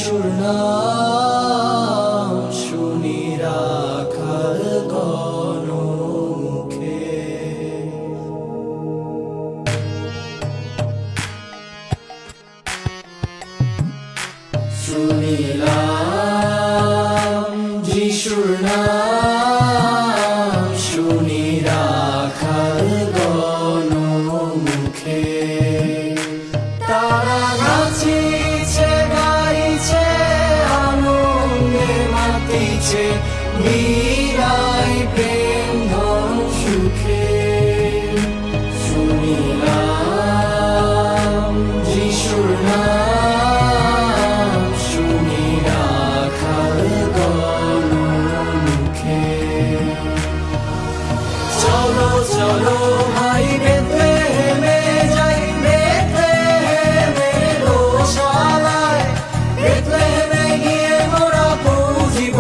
যিশুর নাম শুনি রাখাল গণমুখে। শুনিলাম যিশুর নাম শুনি রাখাল গণমুখে। তারা নাচিছে গাইছে আনন্দে মাতিছে বিলাই প্রেম ধন সুখে। শুনিলাম যিশুর নাম শুনি রাখাল গণমুখে। চলো চলো ভাই বেথলেহেমে যাই, বেথলেহেমের গোশালায়, বেথলেহেমে গিয়ে মোরা পুজিব